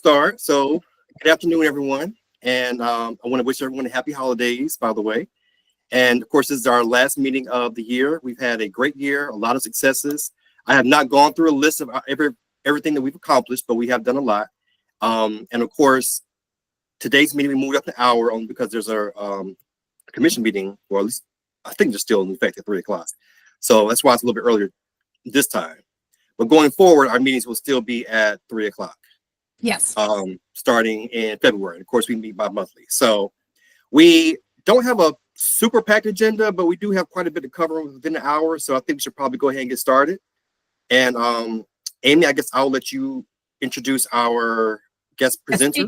start. So, good afternoon, everyone. And I want to wish everyone a happy holidays, by the way. And of course, this is our last meeting of the year. We've had a great year, a lot of successes. I have not gone through a list of everything that we've accomplished, but we have done a lot. And of course, today's meeting we moved up an hour only because there's a commission meeting, or at least I think they're still in effect at 3 o'clock. So that's why it's a little bit earlier this time. But going forward, our meetings will still be at 3 o'clock. Yes. Starting in February. Of course, we meet bi-monthly. So we don't have a super packed agenda, but we do have quite a bit to cover within an hour. So I think we should probably go ahead and get started. And Amy, I guess I'll let you introduce our guest presenter.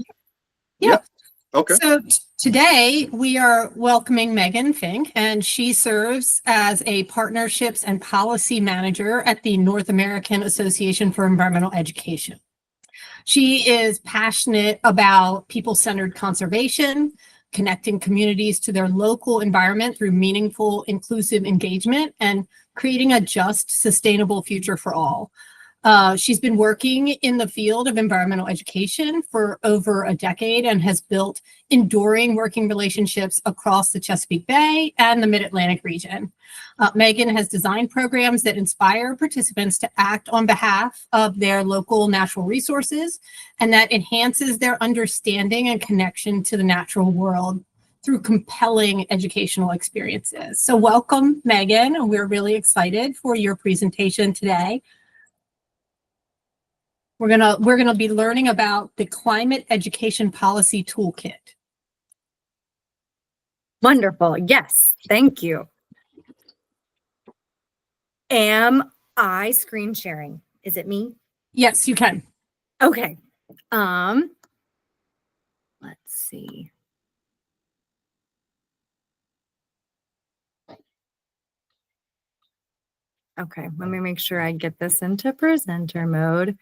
Yeah. Okay. So today we are welcoming Megan Fink, and she serves as a partnerships and policy manager at the North American Association for Environmental Education. She is passionate about people-centered conservation, connecting communities to their local environment through meaningful, inclusive engagement, and creating a just, sustainable future for all. She's been working in the field of environmental education for over a decade and has built enduring working relationships across the Chesapeake Bay and the Mid-Atlantic region. Megan has designed programs that inspire participants to act on behalf of their local natural resources, and that enhances their understanding and connection to the natural world through compelling educational experiences. So welcome, Megan. We're really excited for your presentation today. We're gonna be learning about the Climate Education Policy Toolkit. Wonderful. Yes, thank you. Am I screen sharing? Is it me? Yes, you can. Okay. Let's see. Okay, let me make sure I get this into presenter mode.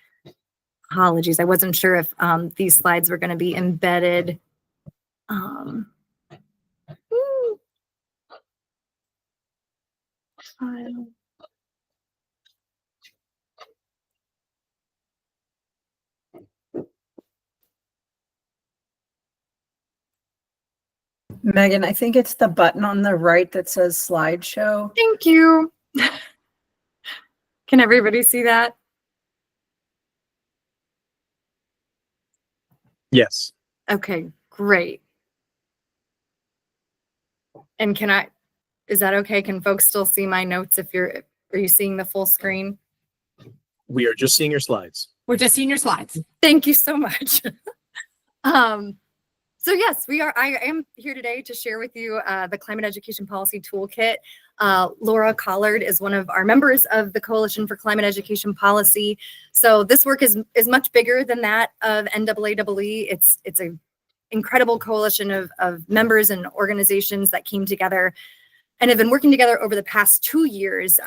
Apologies, I wasn't sure if these slides were going to be embedded. File. Megan, I think it's the button on the right that says slideshow. Thank you. Can everybody see that? Yes. Okay, great. And is that okay? Can folks still see my notes are you seeing the full screen? We are just seeing your slides. We're just seeing your slides. Thank you so much. So yes, I am here today to share with you the Climate Education Policy Toolkit. Laura Collard is one of our members of the Coalition for Climate Education Policy. So this work is much bigger than that of NAAEE. It's an incredible coalition of members and organizations that came together and have been working together over the past 2 years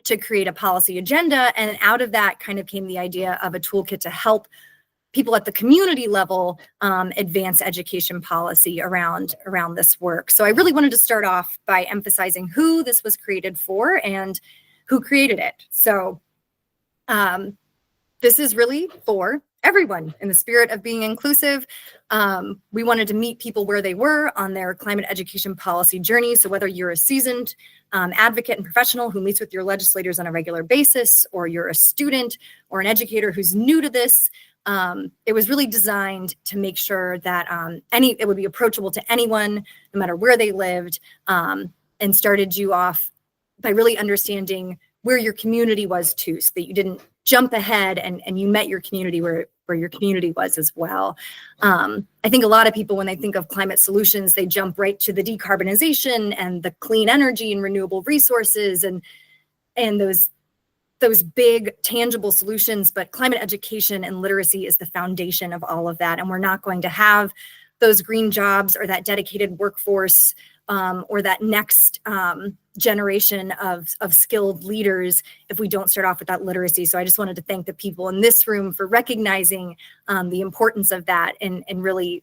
to create a policy agenda. And out of that kind of came the idea of a toolkit to help people at the community level advance education policy around this work. So I really wanted to start off by emphasizing who this was created for and who created it. So this is really for everyone in the spirit of being inclusive. We wanted to meet people where they were on their climate education policy journey. So whether you're a seasoned advocate and professional who meets with your legislators on a regular basis, or you're a student or an educator who's new to this, it was really designed to make sure that it would be approachable to anyone, no matter where they lived, and started you off by really understanding where your community was too, so that you didn't jump ahead and you met your community where your community was as well. I think a lot of people, when they think of climate solutions, they jump right to the decarbonization and the clean energy and renewable resources and those big tangible solutions, but climate education and literacy is the foundation of all of that. And we're not going to have those green jobs or that dedicated workforce or that next generation of skilled leaders if we don't start off with that literacy. So I just wanted to thank the people in this room for recognizing the importance of that and really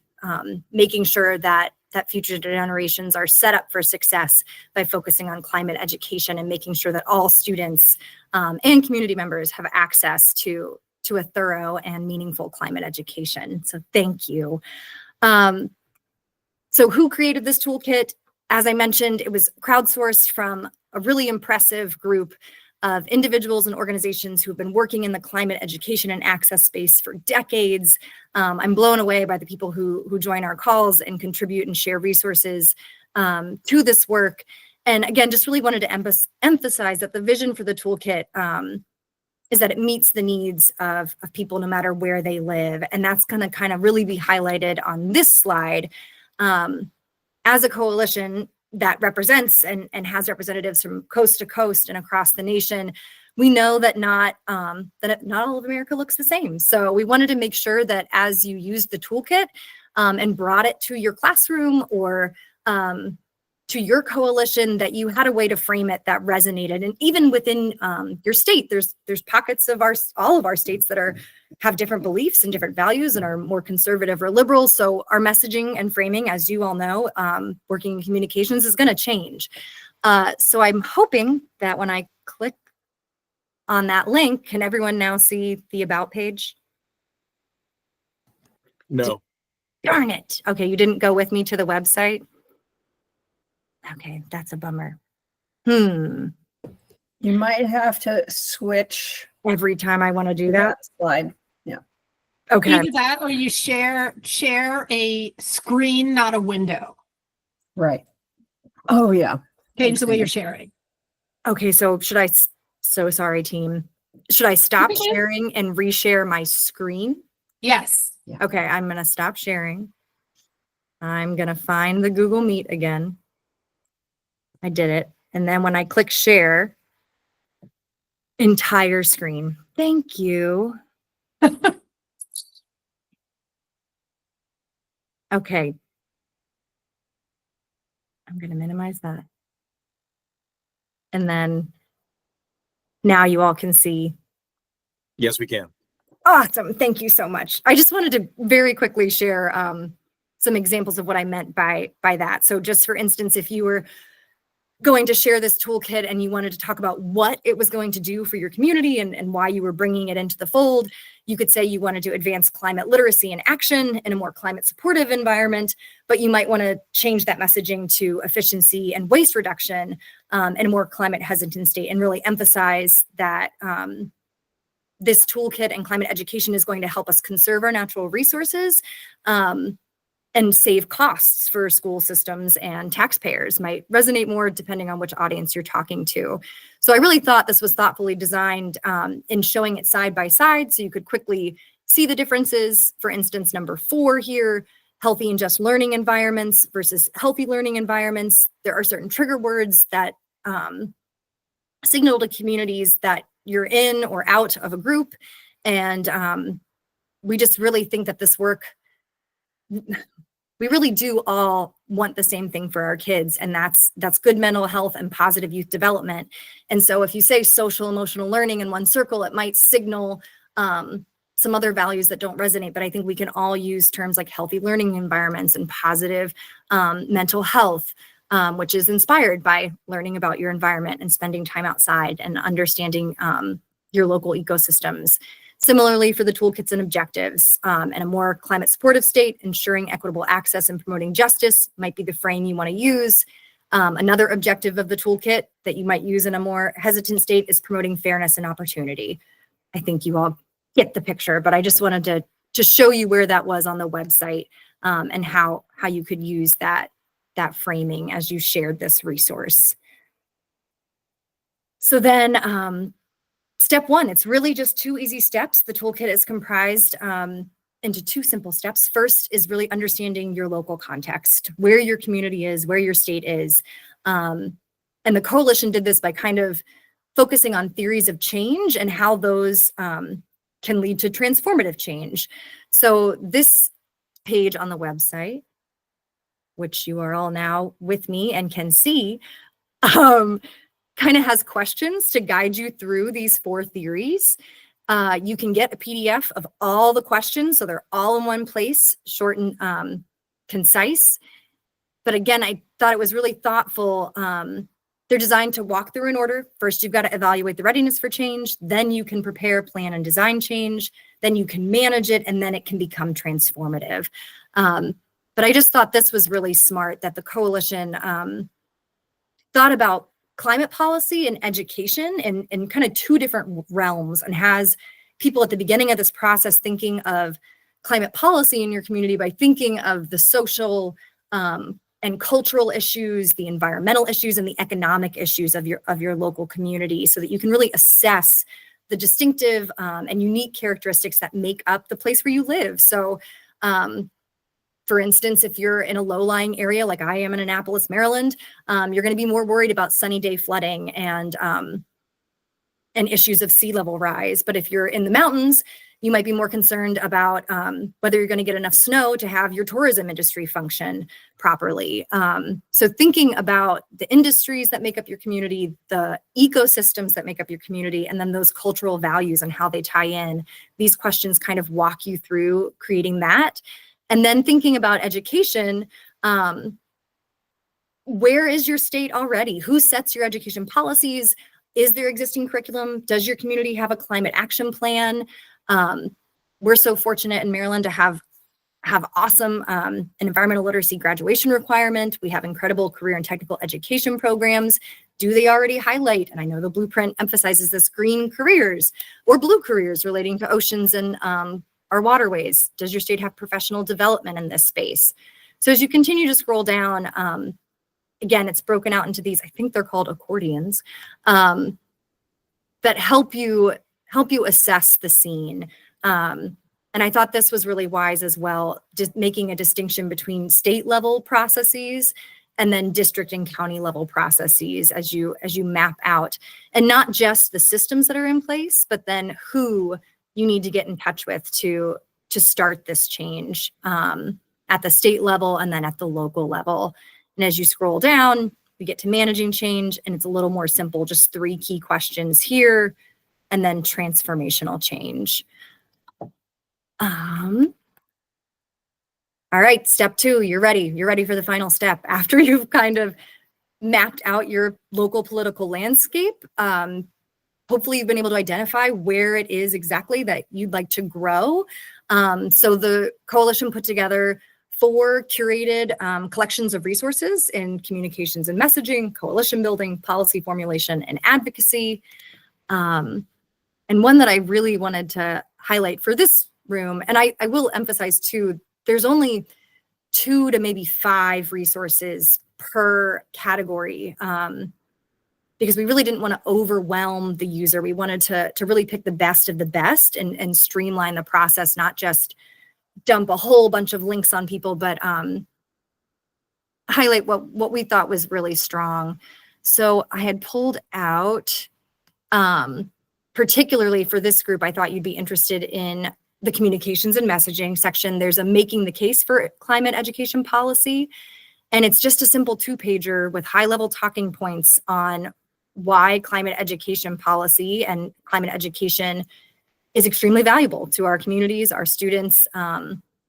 making sure that future generations are set up for success by focusing on climate education and making sure that all students and community members have access to to a thorough and meaningful climate education. So thank you. So who created this toolkit? As I mentioned, it was crowdsourced from a really impressive group of individuals and organizations who have been working in the climate education and access space for decades. I'm blown away by the people who join our calls and contribute and share resources to this work. And again, just really wanted to emphasize that the vision for the toolkit is that it meets the needs of people no matter where they live. And that's going to kind of really be highlighted on this slide. As a coalition that represents and has representatives from coast to coast and across the nation, we know that not all of America looks the same. So we wanted to make sure that as you used the toolkit and brought it to your classroom or to your coalition, that you had a way to frame it that resonated. And even within your state, there's pockets of all of our states that have different beliefs and different values and are more conservative or liberal. So our messaging and framing, as you all know, working in communications is going to change. So I'm hoping that when I click on that link, can everyone now see the About page? No. Darn it. Okay, you didn't go with me to the website. Okay, that's a bummer. You might have to switch Every time I want to do that. that slide. Okay. Either that or you share a screen, not a window. Right. Oh, yeah. Change the way you're sharing. Okay, so so sorry, team. Should I stop sharing and reshare my screen? Yes. Okay, I'm going to stop sharing. I'm going to find the Google Meet again. I did it. And then when I click share, entire screen. Thank you. Okay. I'm going to minimize that. And then now you all can see. Yes, we can. Awesome. Thank you so much. I just wanted to very quickly share some examples of what I meant by that. So just for instance, if you were going to share this toolkit and you wanted to talk about what it was going to do for your community and why you were bringing it into the fold, you could say you wanted to advance climate literacy and action in a more climate supportive environment, but you might want to change that messaging to efficiency and waste reduction in a more climate hesitant state, and really emphasize that this toolkit and climate education is going to help us conserve our natural resources and save costs for school systems and taxpayers. Might resonate more depending on which audience you're talking to. So I really thought this was thoughtfully designed in showing it side by side so you could quickly see the differences. For instance, number 4 here, healthy and just learning environments versus healthy learning environments. There are certain trigger words that signal to communities that you're in or out of a group. And we just really think that this work, we really do all want the same thing for our kids, and that's good mental health and positive youth development. And so if you say social emotional learning in one circle, it might signal some other values that don't resonate, but I think we can all use terms like healthy learning environments and positive mental health, which is inspired by learning about your environment and spending time outside and understanding your local ecosystems. Similarly, for the toolkits and objectives, and a more climate supportive state, ensuring equitable access and promoting justice might be the frame you want to use. Another objective of the toolkit that you might use in a more hesitant state is promoting fairness and opportunity. I think you all get the picture, but I just wanted to just show you where that was on the website and how you could use that framing as you shared this resource. So then, step 1, it's really just 2 easy steps. The toolkit is comprised into 2 simple steps. First is really understanding your local context, where your community is, where your state is. And the coalition did this by kind of focusing on theories of change and how those can lead to transformative change. So this page on the website, which you are all now with me and can see, kind of has questions to guide you through these 4 theories. You can get a PDF of all the questions, so they're all in one place, short and concise. But again, I thought it was really thoughtful They're designed to walk through in order. First, you've got to evaluate the readiness for change. Then you can prepare, plan, and design change. Then you can manage it, and then it can become transformative. But I just thought this was really smart that the coalition thought about climate policy and education in kind of two different realms, and has people at the beginning of this process thinking of climate policy in your community by thinking of the social and cultural issues, the environmental issues, and the economic issues of your local community, so that you can really assess the distinctive and unique characteristics that make up the place where you live. So, for instance, if you're in a low-lying area like I am in Annapolis, Maryland, you're going to be more worried about sunny day flooding and issues of sea level rise. But if you're in the mountains, you might be more concerned about whether you're going to get enough snow to have your tourism industry function properly. So thinking about the industries that make up your community, the ecosystems that make up your community, and then those cultural values and how they tie in, these questions kind of walk you through creating that. And then thinking about education, where is your state already? Who sets your education policies? Is there existing curriculum? Does your community have a climate action plan? We're so fortunate in Maryland to have awesome an environmental literacy graduation requirement. We have incredible career and technical education programs. Do they already highlight, and I know the blueprint emphasizes this, green careers or blue careers relating to oceans and our waterways? Does your state have professional development in this space? So as you continue to scroll down, again, it's broken out into these, I think they're called accordions, that help you assess the scene. And I thought this was really wise as well, just making a distinction between state level processes and then district and county level processes as you map out, and not just the systems that are in place, but then who you need to get in touch with to start this change at the state level and then at the local level. And as you scroll down, we get to managing change, and it's a little more simple, just 3 key questions here, and then transformational change. All right, step 2, you're ready. You're ready for the final step. After you've kind of mapped out your local political landscape, hopefully you've been able to identify where it is exactly that you'd like to grow. So the coalition put together 4 curated collections of resources in communications and messaging, coalition building, policy formulation, and advocacy. And one that I really wanted to highlight for this room, and I will emphasize too, there's only 2 to maybe 5 resources per category, because we really didn't want to overwhelm the user. We wanted to really pick the best of the best and streamline the process, not just dump a whole bunch of links on people, but highlight what we thought was really strong. So I had pulled out, particularly for this group, I thought you'd be interested in the communications and messaging section. There's a making the case for climate education policy. And it's just a simple 2-pager with high-level talking points on why climate education policy and climate education is extremely valuable to our communities, our students,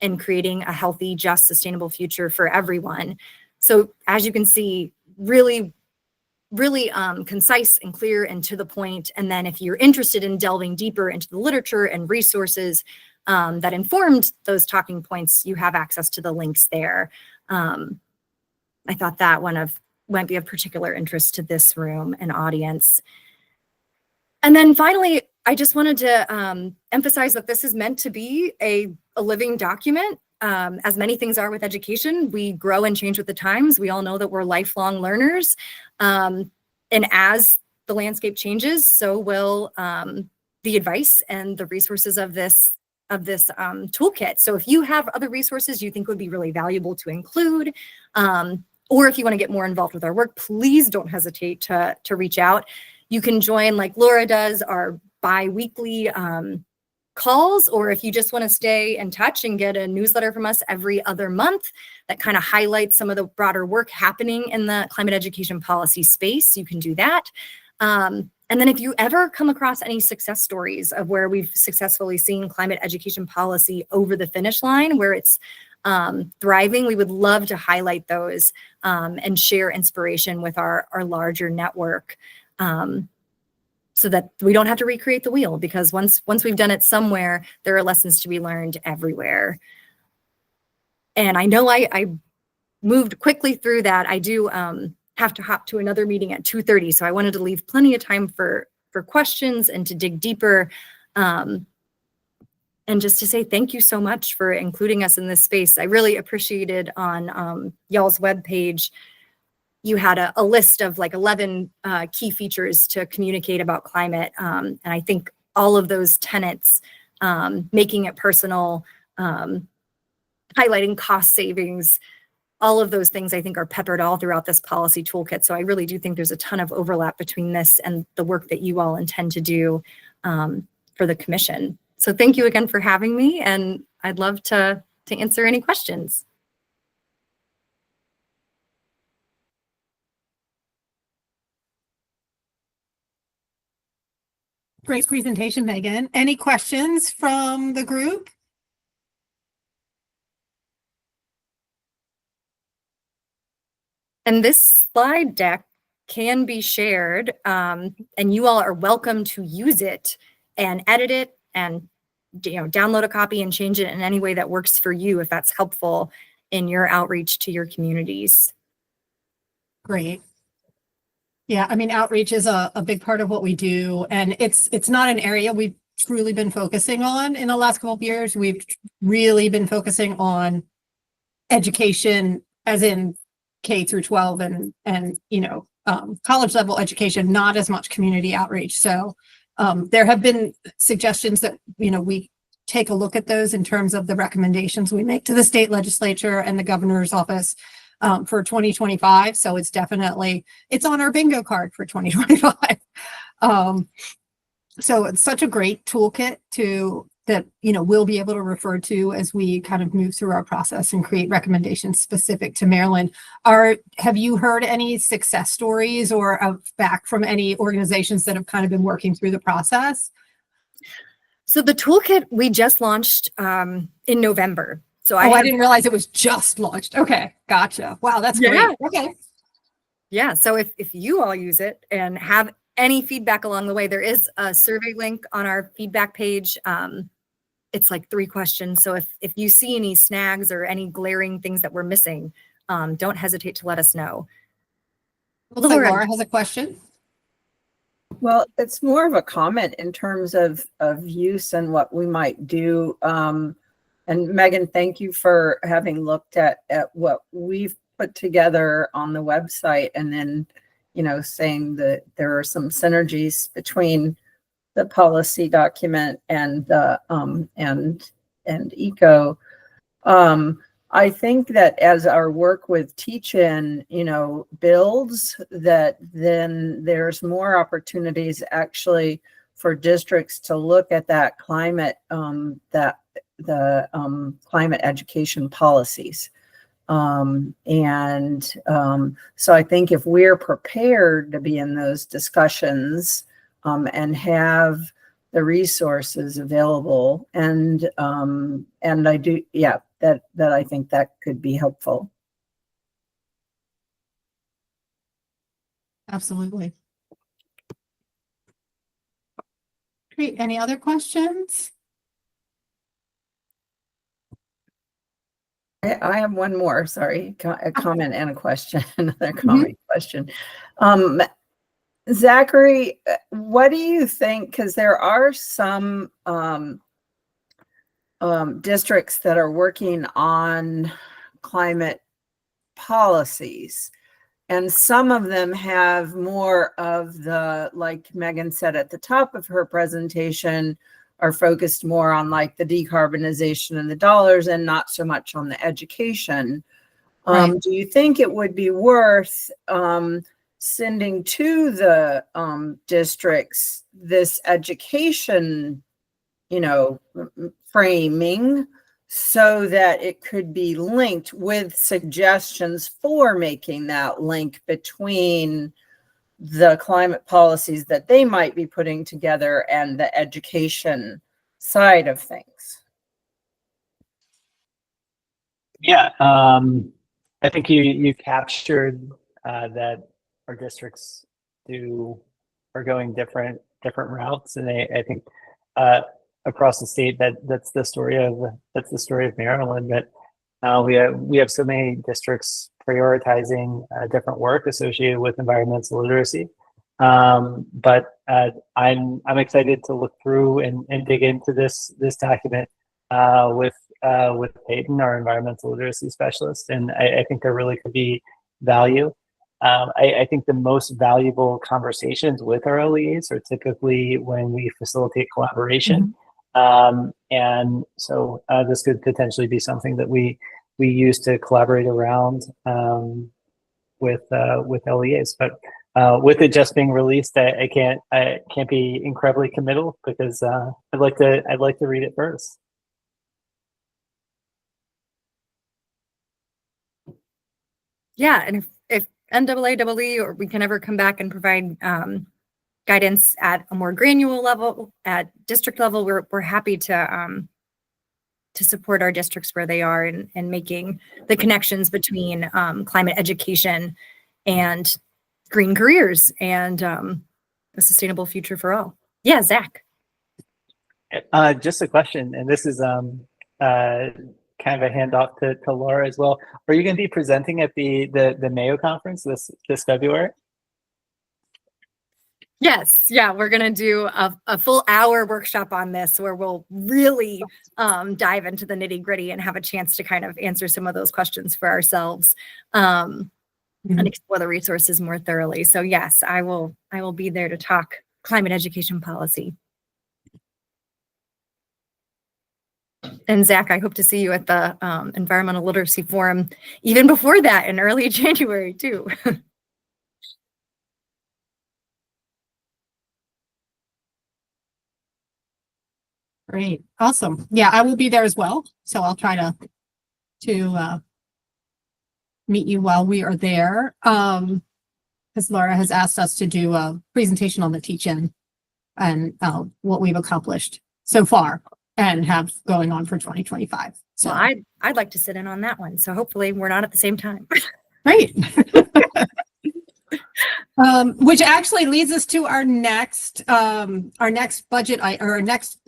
in creating a healthy, just, sustainable future for everyone. So as you can see, really concise and clear and to the point. And then if you're interested in delving deeper into the literature and resources that informed those talking points, you have access to the links there. I thought that might be of particular interest to this room and audience. And then finally, I just wanted to emphasize that this is meant to be a living document. As many things are with education, we grow and change with the times. We all know that we're lifelong learners. And as the landscape changes, so will the advice and the resources of this toolkit. So if you have other resources you think would be really valuable to include, or if you want to get more involved with our work, please don't hesitate to reach out. You can join, like Laura does, our bi-weekly calls, or if you just want to stay in touch and get a newsletter from us every other month that kind of highlights some of the broader work happening in the climate education policy space, you can do that. And then if you ever come across any success stories of where we've successfully seen climate education policy over the finish line, where it's thriving, we would love to highlight those and share inspiration with our larger network. So that we don't have to recreate the wheel, because once we've done it somewhere, there are lessons to be learned everywhere. And I know I moved quickly through that. I do have to hop to another meeting at 2:30, so I wanted to leave plenty of time for questions and to dig deeper. And just to say thank you so much for including us in this space. I really appreciated on y'all's webpage, you had a list of like 11 key features to communicate about climate. And I think all of those tenets, making it personal, highlighting cost savings, all of those things I think are peppered all throughout this policy toolkit. So I really do think there's a ton of overlap between this and the work that you all intend to do for the commission. So thank you again for having me, and I'd love to answer any questions. Great presentation, Megan. Any questions from the group? And this slide deck can be shared, and you all are welcome to use it and edit it and download a copy and change it in any way that works for you, if that's helpful in your outreach to your communities. Great. Yeah, I mean, outreach is a big part of what we do, and it's not an area we've truly been focusing on in the last couple of years. We've really been focusing on education, as in K through 12 and college level education, not as much community outreach. So there have been suggestions that we take a look at those in terms of the recommendations we make to the state legislature and the governor's office for 2025. So it's on our bingo card for 2025. So it's such a great toolkit that we'll be able to refer to as we kind of move through our process and create recommendations specific to Maryland. Have you heard any success stories or back from any organizations that have kind of been working through the process? So the toolkit we just launched in November. So I didn't realize it was just launched. Okay, gotcha. Wow, that's great. Okay. Yeah, so if you all use it and have any feedback along the way, there is a survey link on our feedback page. It's like 3 questions. So if you see any snags or any glaring things that we're missing, don't hesitate to let us know. Looks like Laura has a question. Well, it's more of a comment in terms of use and what we might do. And Megan, thank you for having looked at what we've put together on the website, and then, saying that there are some synergies between the policy document and the and ECO. I think that as our work with Teach-In, builds, that then there's more opportunities actually for districts to look at that climate, climate education policies. So I think if we're prepared to be in those discussions and have the resources available, and I do, that I think that could be helpful. Absolutely. Great. Any other questions? I have one more, sorry, a comment and a question, another comment question. Zachary, what do you think? Because there are some districts that are working on climate policies, and some of them have more of the, like Megan said at the top of her presentation, are focused more on like the decarbonization and the dollars and not so much on the education. Right. Do you think it would be worth sending to the districts this education, framing, so that it could be linked with suggestions for making that link between the climate policies that they might be putting together and the education side of things? Yeah, I think you captured that our districts are going different routes, and I think across the state that's the story of Maryland. But we have so many districts prioritizing different work associated with environmental literacy. But I'm excited to look through and dig into this document with Peyton, our environmental literacy specialist, and I think there really could be value. I think the most valuable conversations with our LEAs are typically when we facilitate collaboration. And so this could potentially be something that we use to collaborate around with LEAs. But with it just being released, I can't be incredibly committal because I'd like to read it first. Yeah, and if NAAE or we can ever come back and provide guidance at a more granular level, at district level, we're happy to support our districts where they are and making the connections between climate education and green careers and a sustainable future for all. Yeah, Zach. Just a question, and this is kind of a handoff to Laura as well. Are you going to be presenting at the Mayo conference this February? Yes, yeah, we're gonna do a full hour workshop on this where we'll really dive into the nitty gritty and have a chance to kind of answer some of those questions for ourselves and explore the resources more thoroughly. So yes, I will be there to talk climate education policy. And Zach, I hope to see you at the Environmental Literacy Forum even before that in early January too. Great. Awesome. Yeah, I will be there as well. So I'll try to meet you while we are there. Because Laura has asked us to do a presentation on the teach-in and what we've accomplished so far and have going on for 2025. So well, I'd like to sit in on that one. So hopefully we're not at the same time. great. Which actually leads us to our next budget or our next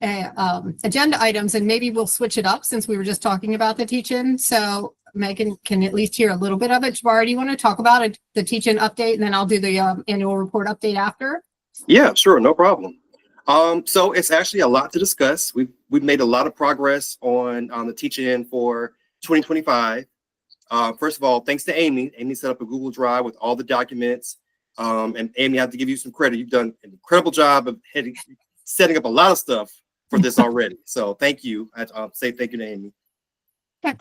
agenda items, and maybe we'll switch it up since we were just talking about the teach-in. So Megan can at least hear a little bit of it. Jabari, do you want to talk about it, the teach-in update, and then I'll do the annual report update after? Yeah, sure, no problem. So it's actually a lot to discuss. We've made a lot of progress on the teach-in for 2025. First of all, thanks to Amy. Amy set up a Google Drive with all the documents. And Amy, I have to give you some credit. You've done an incredible job of setting up a lot of stuff for this already. So thank you. I'll say thank you to Amy. Okay.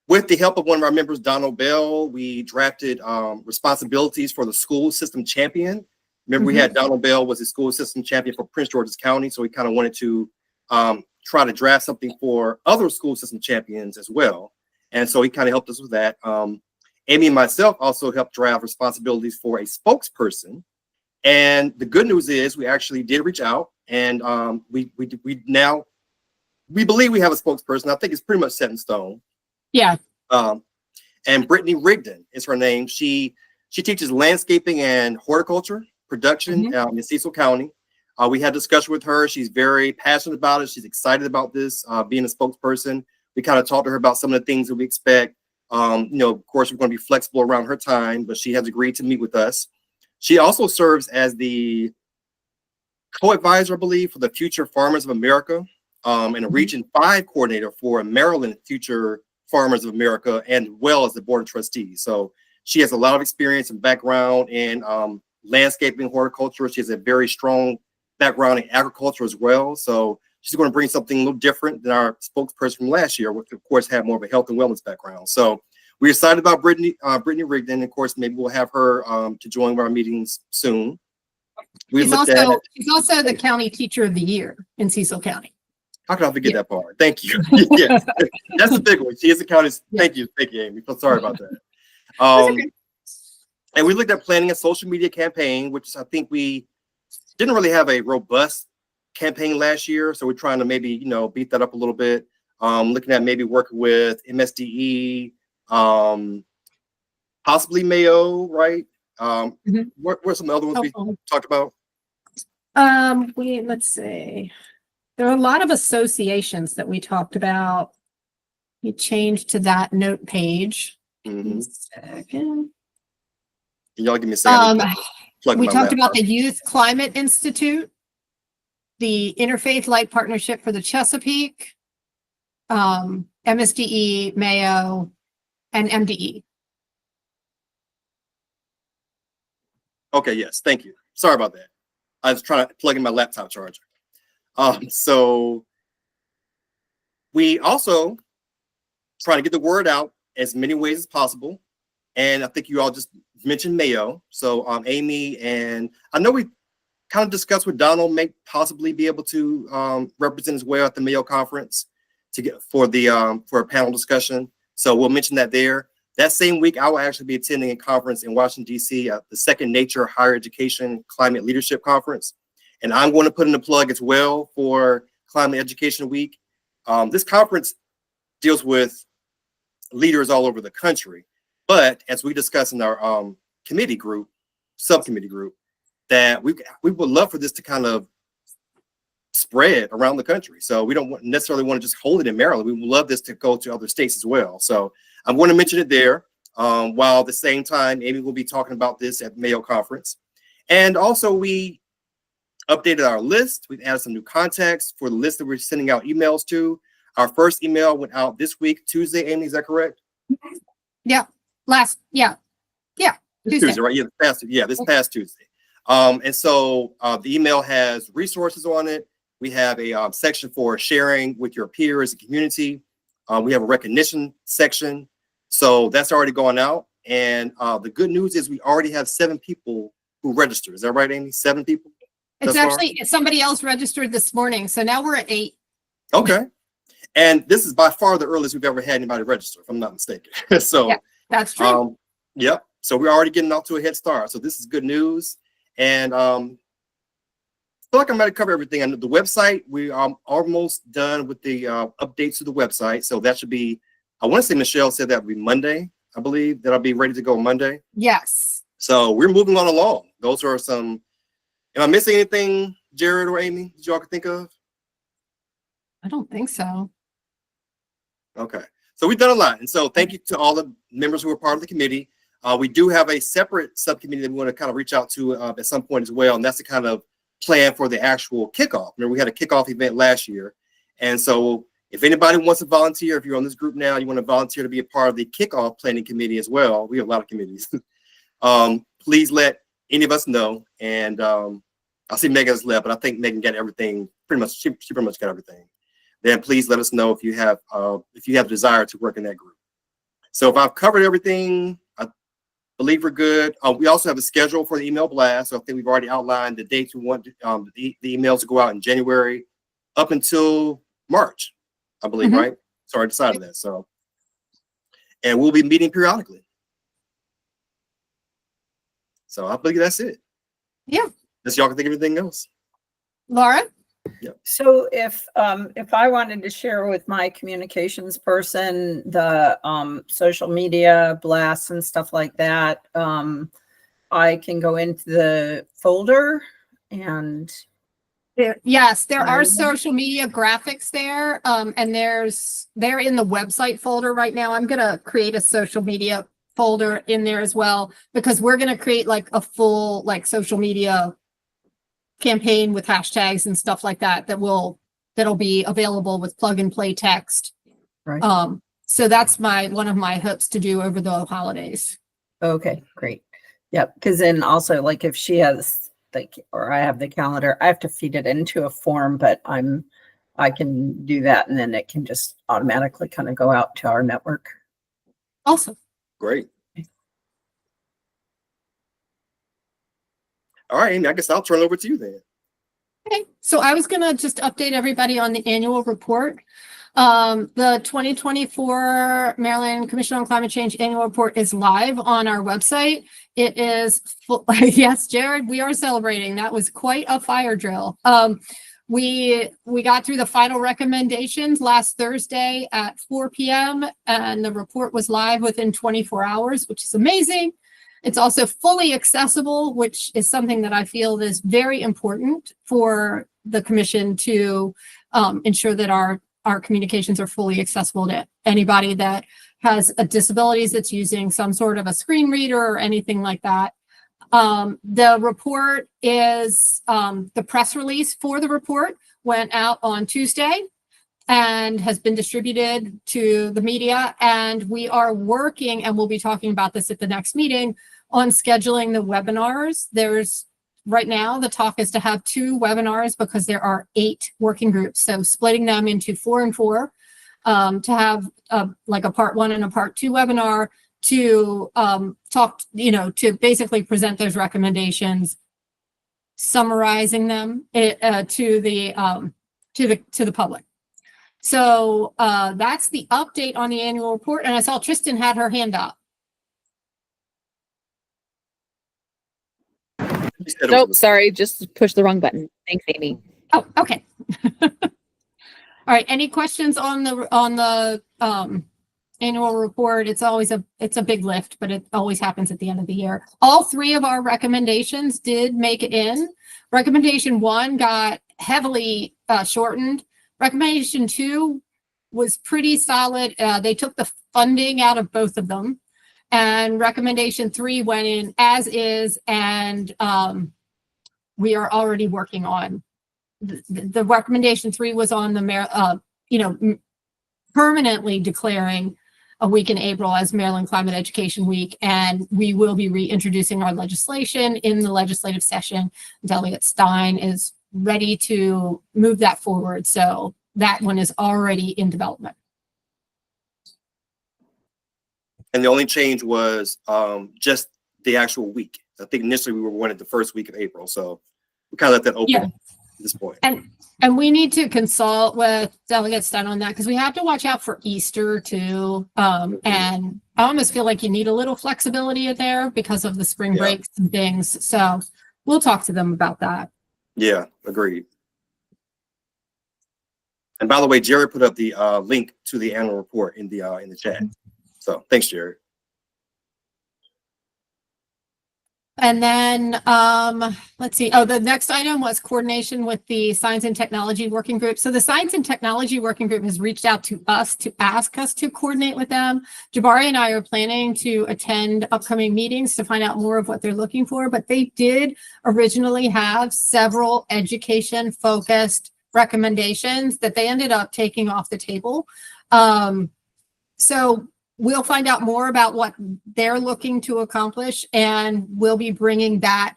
With the help of one of our members, Donald Bell, we drafted responsibilities for the school system champion. Remember, we had Donald Bell was the school system champion for Prince George's County. So we kind of wanted to try to draft something for other school system champions as well. And so he kind of helped us with that. Amy and myself also helped draft responsibilities for a spokesperson. And the good news is we actually did reach out, and we believe we have a spokesperson. I think it's pretty much set in stone. Yeah. And Brittany Rigdon is her name. She teaches landscaping and horticulture production in Cecil County. We had a discussion with her. She's very passionate about it. She's excited about this, being a spokesperson. We kind of talked to her about some of the things that we expect. Of course, we're going to be flexible around her time, but she has agreed to meet with us. She also serves as the co-advisor, I believe, for the Future Farmers of America and a Region 5 coordinator for Maryland Future Farmers of America, and well as the Board of Trustees. So she has a lot of experience and background in landscaping, horticulture. She has a very strong background in agriculture as well. So she's going to bring something a little different than our spokesperson from last year, which of course had more of a health and wellness background. So we're excited about Brittany Rigdon. Of course, maybe we'll have her to join our meetings soon. She's also the county teacher of the year in Cecil County. How can I forget that part? Thank you. Yes, that's the big one. She is the county's. Thank you, Amy. I'm sorry about that. And we looked at planning a social media campaign, which I think we didn't really have a robust campaign last year. So we're trying to maybe, beat that up a little bit. Looking at maybe working with MSDE, possibly Mayo, right? Mhm. What were some other ones we Oh, talked about? let's see. There are a lot of associations that we talked about. We changed to that note page. Mhm. Second. Can y'all give me a second? Plug We my talked about laptop. the Youth Climate Institute, the Interfaith Light Partnership for the Chesapeake, MSDE, Mayo, and MDE. Okay, yes, thank you. Sorry about that. I was trying to plug in my laptop charger. So we also try to get the word out as many ways as possible. And I think you all just mentioned Mayo. So Amy, and I know we kind of discussed with Donald may possibly be able to represent as well at the Mayo conference to get for a panel discussion. So we'll mention that there. That same week, I will actually be attending a conference in Washington, D.C., the Second Nature Higher Education Climate Leadership Conference. And I'm going to put in a plug as well for Climate Education Week. This conference deals with leaders all over the country. But as we discussed in our subcommittee group, that we would love for this to kind of spread around the country. So we don't necessarily want to just hold it in Maryland. We would love this to go to other states as well. So I'm going to mention it there. While at the same time, Amy will be talking about this at the Mayo conference. And also we updated our list. We've added some new contacts for the list that we're sending out emails to. Our first email went out this week, Tuesday, Amy, is that correct? Yeah. Tuesday, right? Yeah, this past Tuesday. And so the email has resources on it. We have a section for sharing with your peers and community. We have a recognition section. So that's already going out. And the good news is we already have 7 people who registered. Is that right, Amy? 7 people? It's thus far? actually somebody else registered this morning. So now we're at 8. Okay. And this is by far the earliest we've ever had anybody register, if I'm not mistaken. So, Yeah, that's true. Yep. So we're already getting off to a head start. So this is good news. And I feel like I'm going to cover everything on the website. We are almost done with the updates to the website. So that should be, I want to say Michelle said that would be Monday. I believe that I'll be ready to go Monday. Yes. So we're moving on along. Those are some, am I missing anything, Jared or Amy, that y'all can think of? I don't think so. Okay. So we've done a lot. And so thank you to all the members who are part of the committee. We do have a separate subcommittee that we want to kind of reach out to at some point as well. And that's the kind of plan for the actual kickoff. Remember, we had a kickoff event last year. And so if anybody wants to volunteer, if you're on this group now, you want to volunteer to be a part of the kickoff planning committee as well. We have a lot of committees. Please let any of us know. And I see Megan's left, but I think Megan got everything pretty much. She pretty much got everything. Then please let us know if you have desire to work in that group. So if I've covered everything, I believe we're good. We also have a schedule for the email blast. So I think we've already outlined the dates we want the emails to go out in January up until March, I believe, right? So I decided that. So, and we'll be meeting periodically. So I believe that's it. Yeah. Unless y'all can think of anything else. Laura? So if I wanted to share with my communications person the social media blasts and stuff like that, I can go into the folder and Yes, there are Alright. social media graphics there. And they're in the website folder right now. I'm gonna create a social media folder in there as well, because we're gonna create like a full like social media campaign with hashtags and stuff like that that'll be available with plug and play text. Right. So that's one of my hopes to do over the holidays. okay, great. Yep, because then also like if she has or I have the calendar, I have to feed it into a form, but I can do that and then it can just automatically kind of go out to our network. Awesome. Great. All right, Amy, I guess I'll turn it over to you then. Okay, so I was gonna just update everybody on the annual report. The 2024 Maryland Commission on Climate Change annual report is live on our website. It is full, yes, Jared, we are celebrating. That was quite a fire drill. We got through the final recommendations last Thursday at 4 p.m. and the report was live within 24 hours, which is amazing. It's also fully accessible, which is something that I feel is very important for the commission to ensure that our communications are fully accessible to anybody that has a disabilities that's using some sort of a screen reader or anything like that. The report is, the press release for the report went out on Tuesday and has been distributed to the media. And we are working, and we'll be talking about this at the next meeting, on scheduling the webinars. Right now, the talk is to have 2 webinars because there are 8 working groups. So splitting them into 4 and 4, to have like a part 1 and a part 2 webinar to talk, to basically present those recommendations, summarizing them to the public. So that's the update on the annual report. And I saw Tristan had her hand up. She said it Nope, was- sorry, just pushed the wrong button. Thanks, Amy. Oh, okay. All right. Any questions on the annual report? It's a big lift, but it always happens at the end of the year. All 3 of our recommendations did make it in. Recommendation 1 got heavily shortened. Recommendation 2 was pretty solid. They took the funding out of both of them. And recommendation 3 went in as is, and we are already working on the recommendation 3 was on the mayor, permanently declaring a week in April as Maryland Climate Education Week, and we will be reintroducing our legislation in the legislative session. Delegate Stein is ready to move that forward, so that one is already in development. And the only change was just the actual week. I think initially we were wanting the first week of April, so we kind of let that open Yeah. at this point. And we need to consult with Delegate Stein on that because we have to watch out for Easter too. And I almost feel like you need a little flexibility in there because of the spring Yeah. breaks and things. So we'll talk to them about that. Yeah, agreed. And by the way, Jerry put up the link to the annual report in the chat. So thanks, Jerry. And then let's see. Oh, the next item was coordination with the Science and Technology Working Group. So the Science and Technology Working Group has reached out to us to ask us to coordinate with them. Jabari and I are planning to attend upcoming meetings to find out more of what they're looking for, but they did originally have several education-focused recommendations that they ended up taking off the table. So we'll find out more about what they're looking to accomplish, and we'll be bringing that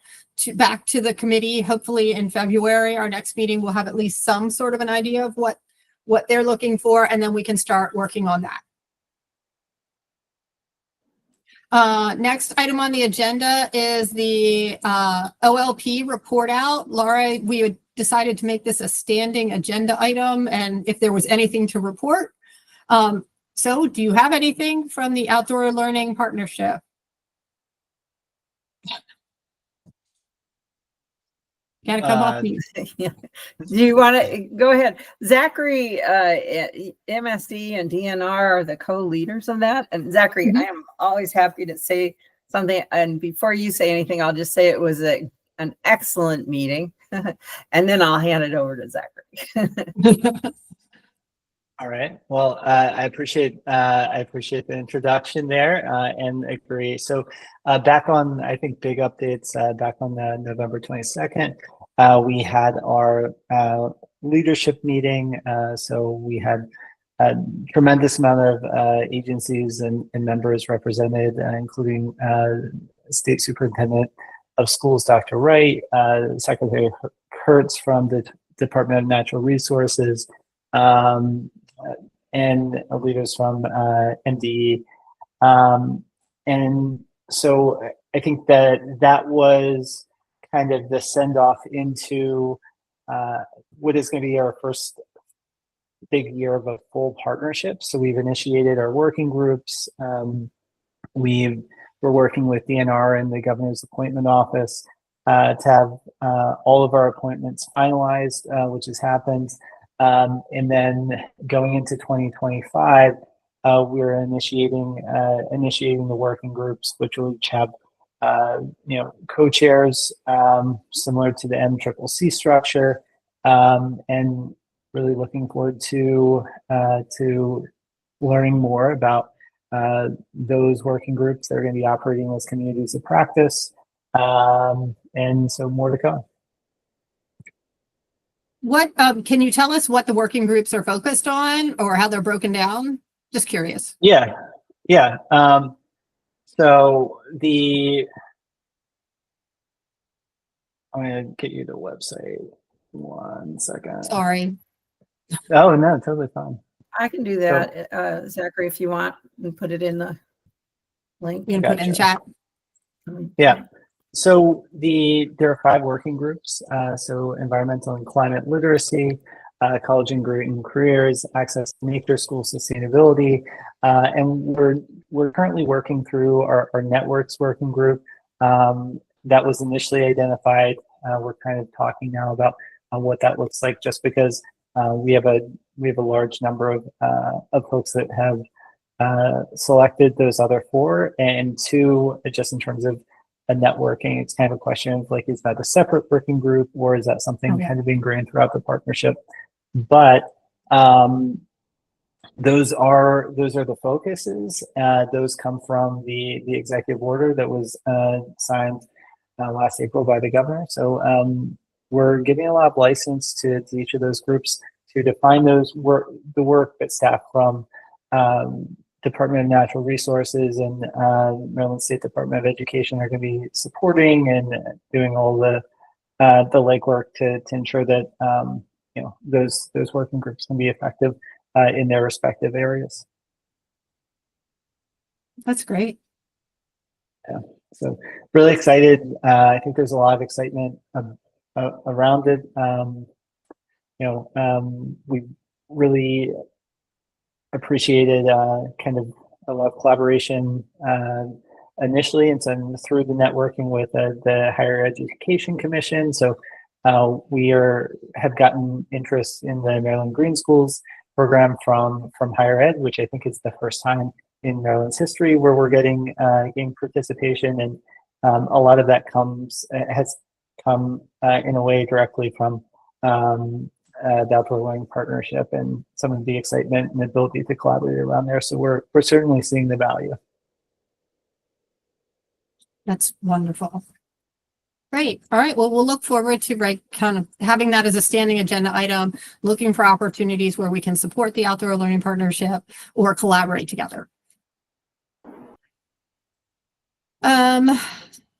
back to the committee, hopefully in February. Our next meeting will have at least some sort of an idea of what they're looking for, and then we can start working on that. Next item on the agenda is the OLP report out. Laura, we had decided to make this a standing agenda item, and if there was anything to report. So do you have anything from the Outdoor Learning Partnership? Gotta come off mute. Do you want to go ahead? Zachary, MSD and DNR are the co-leaders of that. And Zachary, Mhm. I am always happy to say something. And before you say anything, I'll just say it was an excellent meeting. And then I'll hand it over to Zachary. All right. Well, I appreciate the introduction there and agree. So back on, I think big updates back on November 22nd, we had our leadership meeting. So we had a tremendous amount of agencies and members represented, including State Superintendent of Schools, Dr. Wright, Secretary Kurtz from the Department of Natural Resources, and leaders from MDE. And so I think that was kind of the send off into what is going to be our first big year of a full partnership. So we've initiated our working groups. We're working with DNR and the Governor's Appointment Office to have all of our appointments finalized, which has happened. And then going into 2025, we're initiating the working groups, which will each have co-chairs similar to the MCCC structure, and really looking forward to learning more about those working groups that are going to be operating as communities of practice, and so more to come. What can you tell us what the working groups are focused on or how they're broken down? Just curious. Yeah. So I'm going to get you the website. 1 second. Sorry. Oh, no, totally fine. I can do that, Zachary, if you want, and put it in the link. You can put it in chat. Yeah. So there are 5 working groups. So environmental and climate literacy, college and careers, access to nature, school sustainability, and we're currently working through our networks working group that was initially identified. We're kind of talking now about what that looks like, just because we have a large number of folks that have selected those other 4, and 2, just in terms of networking, it's kind of a question of like, is that a separate working group or is that something kind of ingrained throughout the partnership? But those are the focuses. Those come from the executive order that was signed last April by the governor. So we're giving a lot of license to each of those groups to define the work that staff from Department of Natural Resources and Maryland State Department of Education are going to be supporting and doing all the legwork to ensure that those working groups can be effective in their respective areas. That's great. Yeah, so really excited. I think there's a lot of excitement around it. We really appreciated kind of a lot of collaboration initially, and so through the networking with the Higher Education Commission. So we have gotten interest in the Maryland Green Schools program from Higher Ed, which I think is the first time in Maryland's history where we're getting participation, and a lot of that has come in a way directly from the Outdoor Learning Partnership and some of the excitement and ability to collaborate around there. So we're certainly seeing the value. That's wonderful. Great. All right. Well, we'll look forward to kind of having that as a standing agenda item, looking for opportunities where we can support the Outdoor Learning Partnership or collaborate together.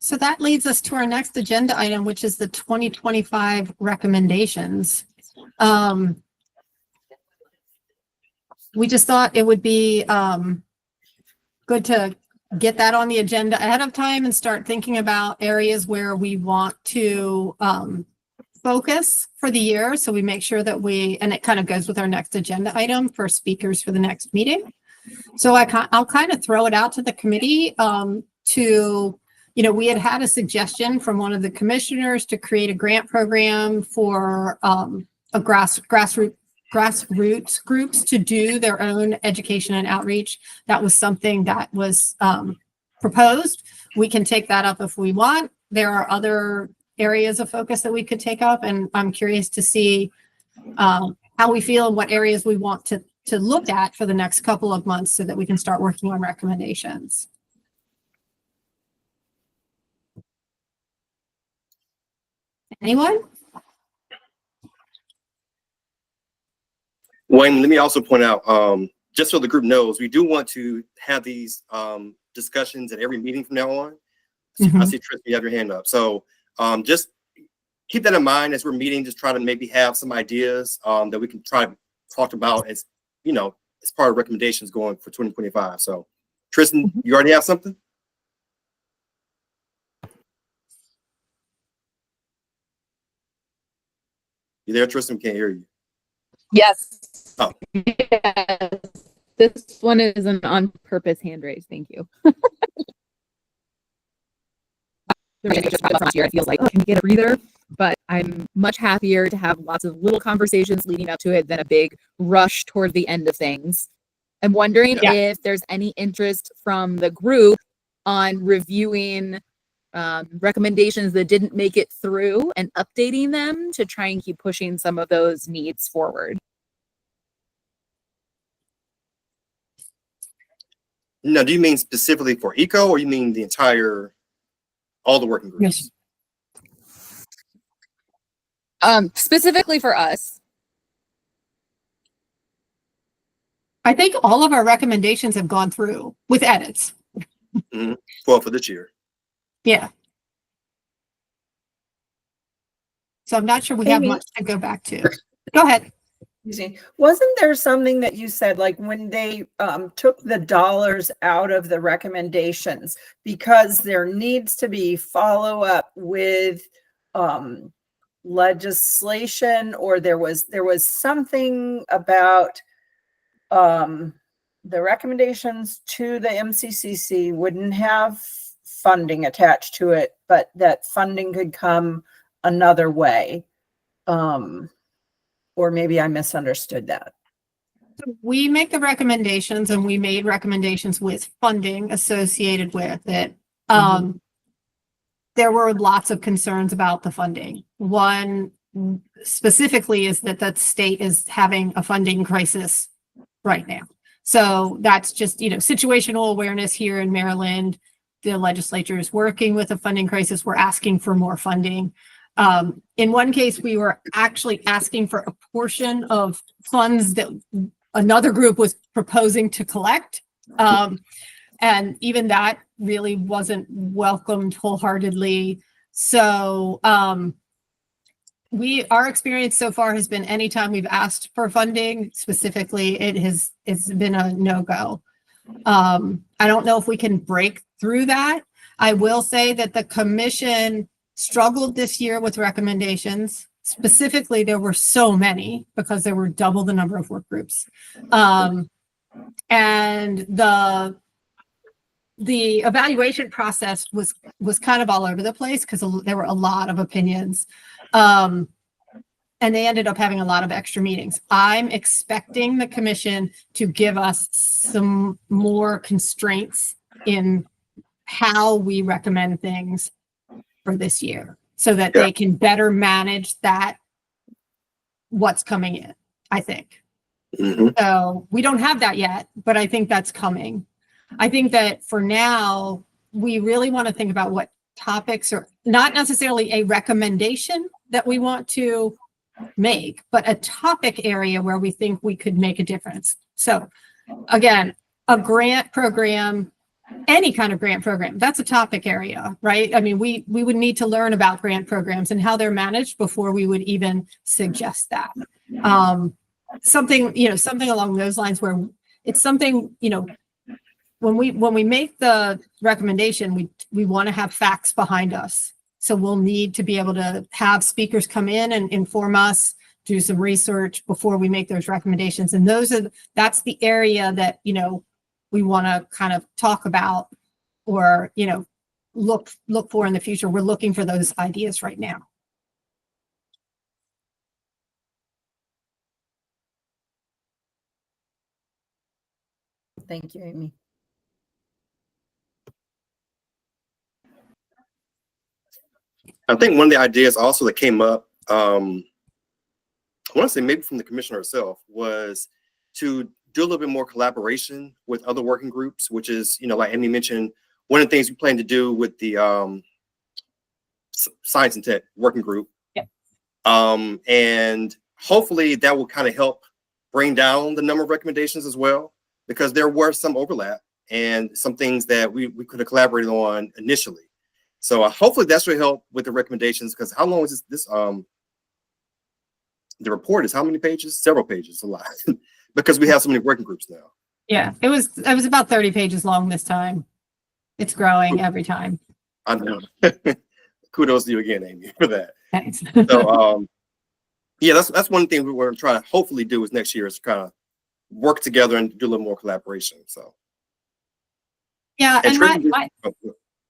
So that leads us to our next agenda item, which is the 2025 recommendations. We just thought it would be good to get that on the agenda ahead of time and start thinking about areas where we want to focus for the year. So we make sure that and it kind of goes with our next agenda item for speakers for the next meeting. So I'll kind of throw it out to the committee we had a suggestion from one of the commissioners to create a grant program for a grassroots groups to do their own education and outreach. That was something that was proposed. We can take that up if we want. There are other areas of focus that we could take up, and I'm curious to see how we feel and what areas we want to look at for the next couple of months so that we can start working on recommendations. Anyone? Wayne, let me also point out, just so the group knows, we do want to have these discussions at every meeting from now on. I see Tris, you have your hand up. So just keep that in mind as we're meeting. Just try to maybe have some ideas that we can try to talk about as part of recommendations going for 2025. So Tristan, you already have something? You there, Tristan? We can't hear you. Yes. Oh. Yes. This one is an on-purpose hand raise. Thank you. the recommendation just from last year, it feels like, oh, can we get a breather? But I'm much happier to have lots of little conversations leading up to it than a big rush toward the end of things. I'm wondering Yeah. if there's any interest from the group on reviewing recommendations that didn't make it through and updating them to try and keep pushing some of those needs forward. Now, do you mean specifically for eco, or you mean the entire, all the working groups? Yes. Specifically for us. I think all of our recommendations have gone through with edits. Well, for this year. Yeah. So I'm not sure we have Amy. much to go back to. Go ahead. Excuse me. Wasn't there something that you said, like when they took the dollars out of the recommendations because there needs to be follow-up with legislation, or there was something about the recommendations to the MCCC wouldn't have funding attached to it, but that funding could come another way. Or maybe I misunderstood that. We make the recommendations, and we made recommendations with funding associated with it. There were lots of concerns about the funding. One specifically is that the state is having a funding crisis right now. So that's just, situational awareness here in Maryland. The legislature is working with a funding crisis. We're asking for more funding. In one case, we were actually asking for a portion of funds that another group was proposing to collect. And even that really wasn't welcomed wholeheartedly. So our experience so far has been anytime we've asked for funding, specifically, it's been a no-go. I don't know if we can break through that. I will say that the commission struggled this year with recommendations. Specifically, there were so many because there were double the number of work groups. And the evaluation process was kind of all over the place because there were a lot of opinions. And they ended up having a lot of extra meetings. I'm expecting the commission to give us some more constraints in how we recommend things for this year so that they can better manage what's coming in, I think. So we don't have that yet, but I think that's coming. I think that for now, we really want to think about what topics are not necessarily a recommendation that we want to make, but a topic area where we think we could make a difference. So again, a grant program, any kind of grant program, that's a topic area, right? I mean, we would need to learn about grant programs and how they're managed before we would even suggest that. Something along those lines where it's something, when we make the recommendation, we want to have facts behind us. So we'll need to be able to have speakers come in and inform us, do some research before we make those recommendations. And that's the area that, we want to kind of talk about or, look for in the future. We're looking for those ideas right now. Thank you, Amy. I think one of the ideas also that came up, I want to say maybe from the commissioner herself, was to do a little bit more collaboration with other working groups, which is, like Amy mentioned, one of the things we plan to do with the science and tech working group. Yep. And hopefully that will kind of help bring down the number of recommendations as well, because there were some overlap and some things that we could have collaborated on initially. So hopefully that's will help with the recommendations, because how long is this the report is how many pages? Several pages, a lot, because we have so many working groups now. Yeah, it was about 30 pages long this time. It's growing every time. I know. Kudos to you again, Amy, for that. Thanks. So yeah, that's one thing we want to try to hopefully do is next year is kind of work together and do a little more collaboration. So Yeah, and Tracy,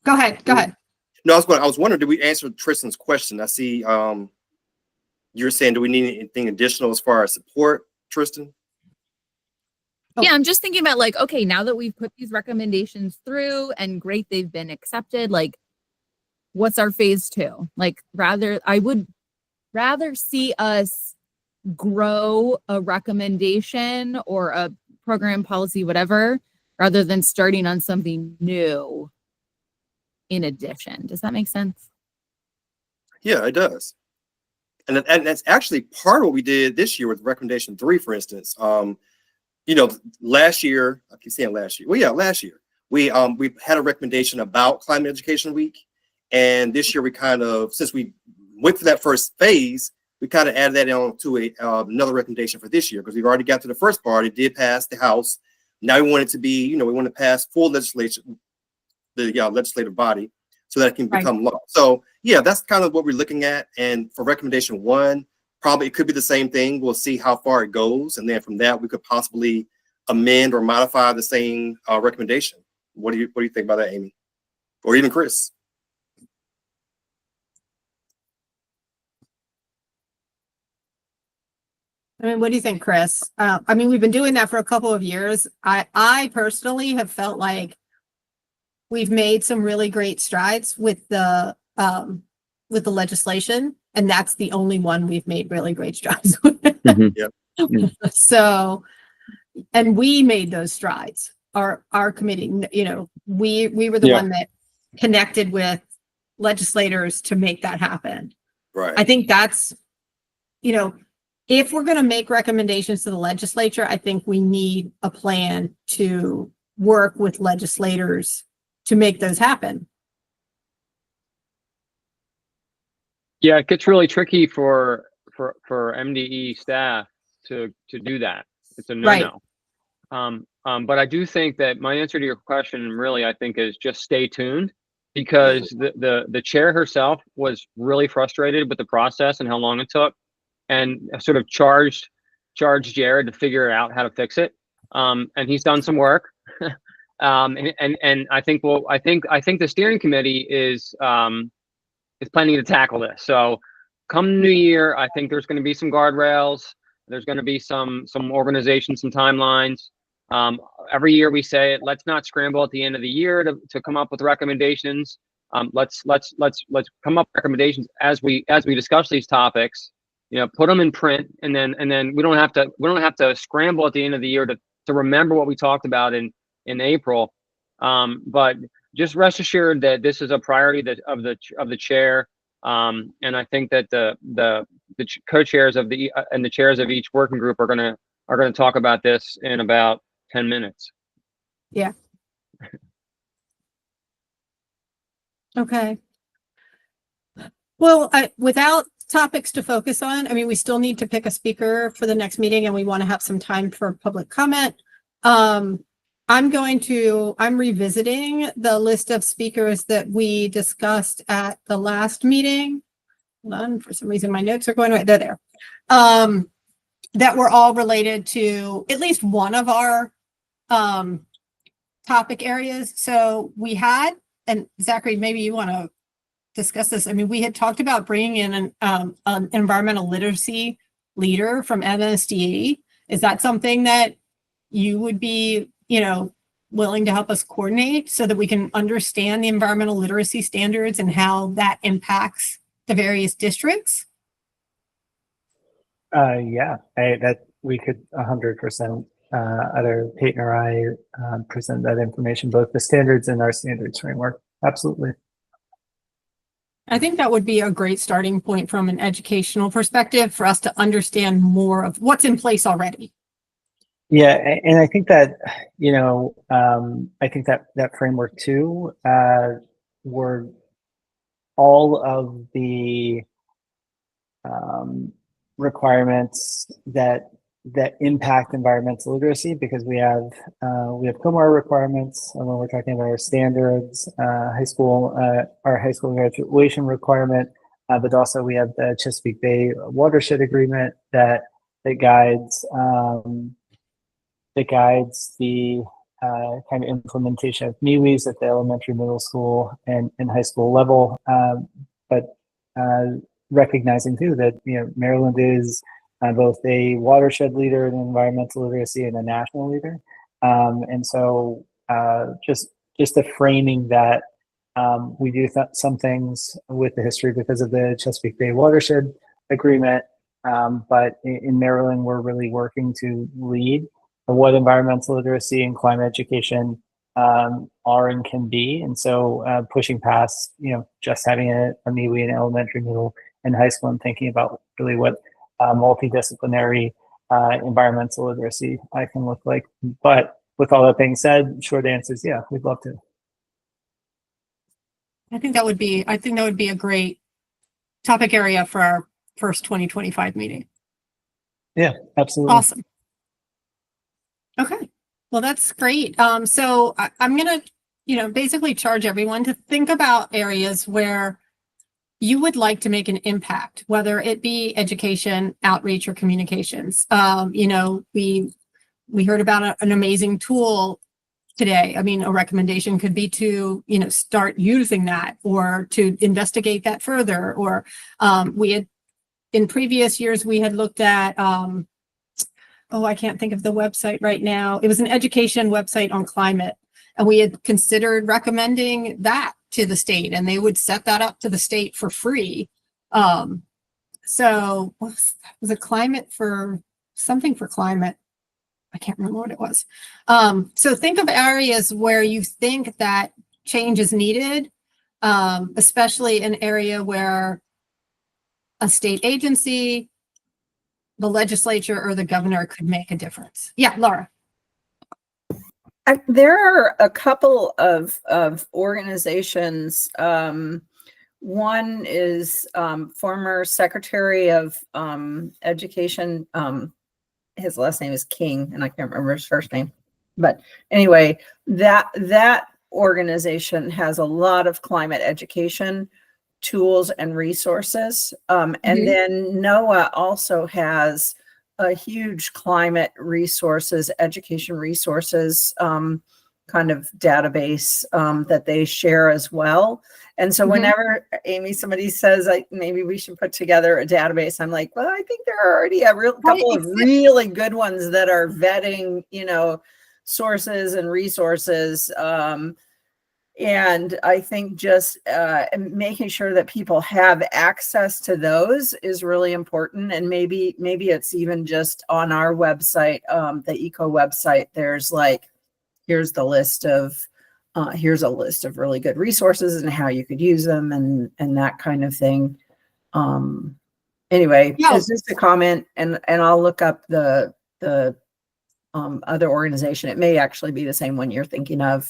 go ahead. No, I was wondering, did we answer Tristan's question? I see, you're saying, do we need anything additional as far as support, Tristan? Oh. Yeah, I'm just thinking about like, okay, now that we've put these recommendations through and great, they've been accepted, like, what's our phase 2? Like, I would rather see us grow a recommendation or a program policy, whatever, rather than starting on something new in addition. Does that make sense? Yeah, it does. And that's actually part of what we did this year with recommendation 3, for instance. You know, last year, I keep saying last year. Well, yeah, last year we had a recommendation about Climate Education Week, and this year we kind of, since we went through that first phase, we kind of added that on to another recommendation for this year, because we've already got to the first part. It did pass the House. Now we want it to be, you know, we want to pass full legislation, the legislative body, so that it can become law. So yeah, that's kind of what we're looking at. And for recommendation 1, probably it could be the same thing. We'll see how far it goes, and then from that we could possibly amend or modify the same recommendation. What do you think about that, Amy, or even Chris? I mean, what do you think, Chris? I mean, we've been doing that for a couple of years. I personally have felt like we've made some really great strides with the legislation, and that's the only one we've made really great strides with. So, and we made those strides. Our committee, you know, we were the one that connected with legislators to make that happen. Right. I think that's, you know, if we're going to make recommendations to the legislature, I think we need a plan to work with legislators to make those happen. Yeah, it gets really tricky for MDE staff to do that. It's a no-no. But I do think that my answer to your question really, I think, is just stay tuned, because the chair herself was really frustrated with the process and how long it took, and sort of charged Jared to figure out how to fix it. And he's done some work. And I think the steering committee is planning to tackle this. So come New Year, I think there's going to be some guardrails. There's going to be some organization, some timelines. Every year we say it. Let's not scramble at the end of the year to come up with recommendations. Let's come up with recommendations as we discuss these topics. You know, put them in print, and then we don't have to scramble at the end of the year to remember what we talked about in April. But just rest assured that this is a priority of the chair. And I think that the co-chairs of and the chairs of each working group are gonna talk about this in about 10 minutes. Yeah. Okay. Well, without topics to focus on, I mean, we still need to pick a speaker for the next meeting, and we want to have some time for public comment. I'm revisiting the list of speakers that we discussed at the last meeting. Hold on, for some reason my notes are going right there. That were all related to at least one of our topic areas. So we had, and Zachary, maybe you want to discuss this. I mean, we had talked about bringing in an environmental literacy leader from MSDE. Is that something that you would be, you know, willing to help us coordinate so that we can understand the environmental literacy standards and how that impacts the various districts? Yeah, that we could 100%, either Peyton or I present that information, both the standards and our standards framework. Absolutely. I think that would be a great starting point from an educational perspective for us to understand more of what's in place already. Yeah, and I think that, you know, I think that framework too, were all of the requirements that impact environmental literacy, because we have COMAR requirements when we're talking about our standards, our high school graduation requirement, but also we have the Chesapeake Bay watershed agreement that guides the kind of implementation of MIWIs at the elementary, middle school, and high school level. But recognizing too that Maryland is both a watershed leader in environmental literacy and a national leader, and so just the framing that we do some things with the history because of the Chesapeake Bay Watershed Agreement, but in Maryland we're really working to lead what environmental literacy and climate education are and can be, and so pushing past just having a MIWI in elementary, middle, and high school, and thinking about really what multidisciplinary environmental literacy can look like. But with all that being said, short answer is yeah, we'd love to. I think that would be a great topic area for our first 2025 meeting. Yeah, absolutely. Awesome. Okay. Well, that's great. So I'm going to, basically charge everyone to think about areas where you would like to make an impact, whether it be education, outreach, or communications. We heard about an amazing tool today. I mean, a recommendation could be to, start using that or to investigate that further. Or in previous years, we had looked at, I can't think of the website right now. It was an education website on climate. And we had considered recommending that to the state, and they would set that up to the state for free. So was it climate for something for climate? I can't remember what it was. So think of areas where you think that change is needed, especially an area where a state agency, the legislature, or the governor could make a difference. Yeah, Laura. There are a couple of organizations. One is former Secretary of Education. His last name is King, and I can't remember his first name. But anyway, that organization has a lot of climate education tools and resources. And then NOAA also has a huge climate resources, education resources kind of database that they share as well. And so whenever, Amy, somebody says like maybe we should put together a database, I'm like, well, I think there are already a couple of really good ones that are vetting, sources and resources. And I think just making sure that people have access to those is really important. And maybe it's even just on our website, the ECO website, there's like, here's a list of really good resources and how you could use them and that kind of thing. Anyway, it's just a comment, and I'll look up the other organization. It may actually be the same one you're thinking of.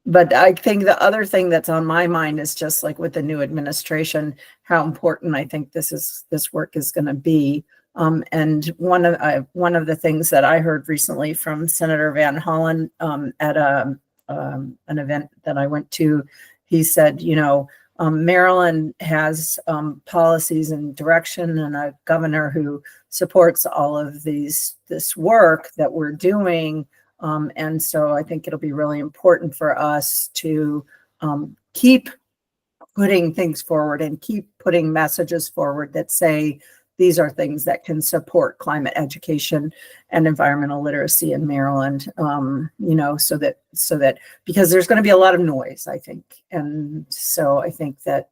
But I think the other thing that's on my mind is just like with the new administration, how important I think this work is going to be. And one of the things that I heard recently from Senator Van Hollen at an event that I went to, he said, Maryland has policies and direction and a governor who supports all of this work that we're doing. And so I think it'll be really important for us to keep putting things forward and keep putting messages forward that say these are things that can support climate education and environmental literacy in Maryland, so that because there's going to be a lot of noise, I think. And so I think that,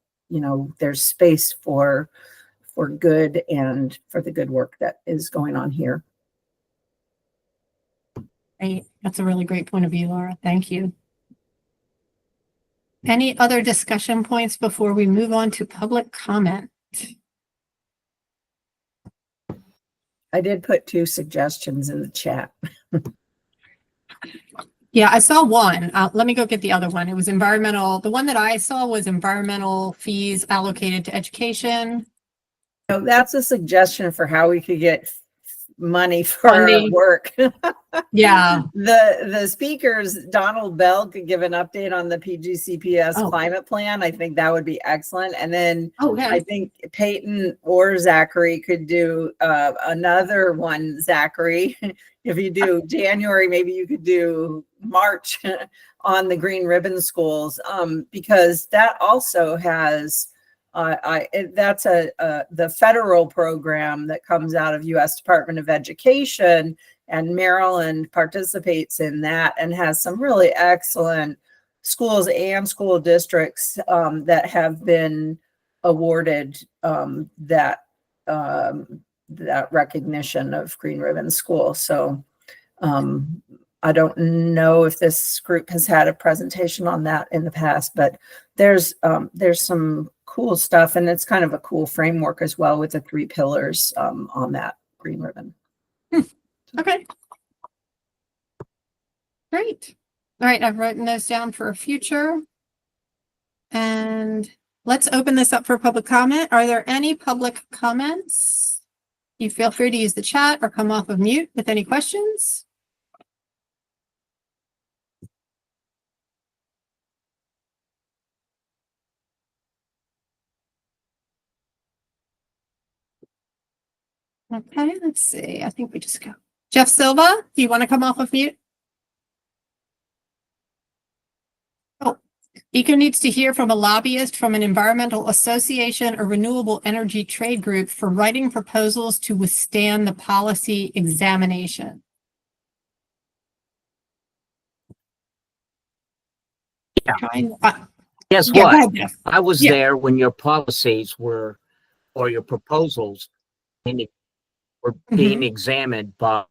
there's space for good and for the good work that is going on here. Great. That's a really great point of view, Laura. Thank you. Any other discussion points before we move on to public comment? I did put 2 suggestions in the chat. Yeah, I saw one. Let me go get the other one. It was environmental. The one that I saw was environmental fees allocated to education. So that's a suggestion for how we could get money for our Funding. work. Yeah. The speakers, Donald Bell could give an update on the PGCPS climate plan. I think that would be excellent. And then I think Peyton or Zachary could do another one. Zachary, if you do January, maybe you could do March on the Green Ribbon Schools, because that also has, that's the federal program that comes out of U.S. Department of Education, and Maryland participates in that and has some really excellent schools and school districts that have been awarded that recognition of Green Ribbon School. So I don't know if this group has had a presentation on that in the past, but there's some cool stuff, and it's kind of a cool framework as well with the 3 pillars on that Green Ribbon. Okay. Great. All right, I've written those down for a future. And let's open this up for public comment. Are there any public comments? You feel free to use the chat or come off of mute with any questions. Okay, let's see. I think we just go. Jeff Silva, do you want to come off of mute? Oh, ECO needs to hear from a lobbyist from an environmental association or renewable energy trade group for writing proposals to withstand the policy examination. Yeah. Guess Yeah, go what? ahead, Jeff. I was Yeah. there when your policies were, or your proposals were being examined by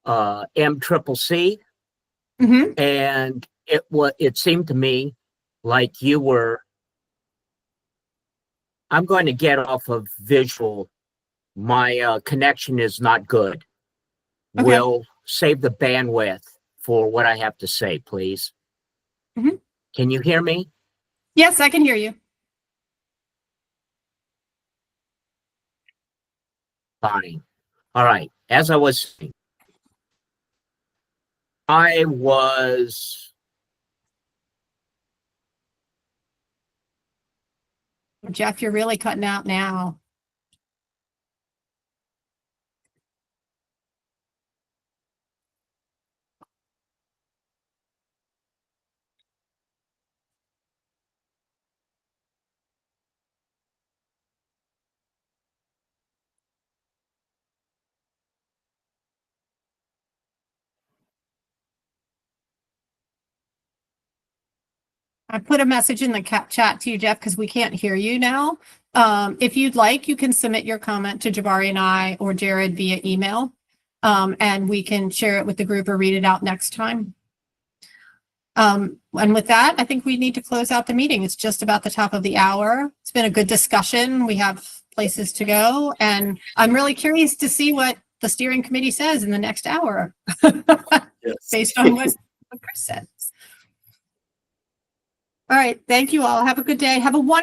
MCCC, Mm-hmm. and it seemed to me like you were, I'm going to get off of visual. My connection is not good. Okay. Will save the bandwidth for what I have to say, please. Mhm. Can you hear me? Yes, I can hear you. Fine. All right. As I was saying, I was Jeff, you're really cutting out now. I put a message in the chat to you, Jeff, because we can't hear you now. If you'd like, you can submit your comment to Jabari and I or Jared via email, and we can share it with the group or read it out next time. And with that, I think we need to close out the meeting. It's just about the top of the hour. It's been a good discussion. We have places to go, and I'm really curious to see what the steering committee says in the next hour, Yes. based on what Chris said. All right. Thank you all. Have a good day. Have a wonderful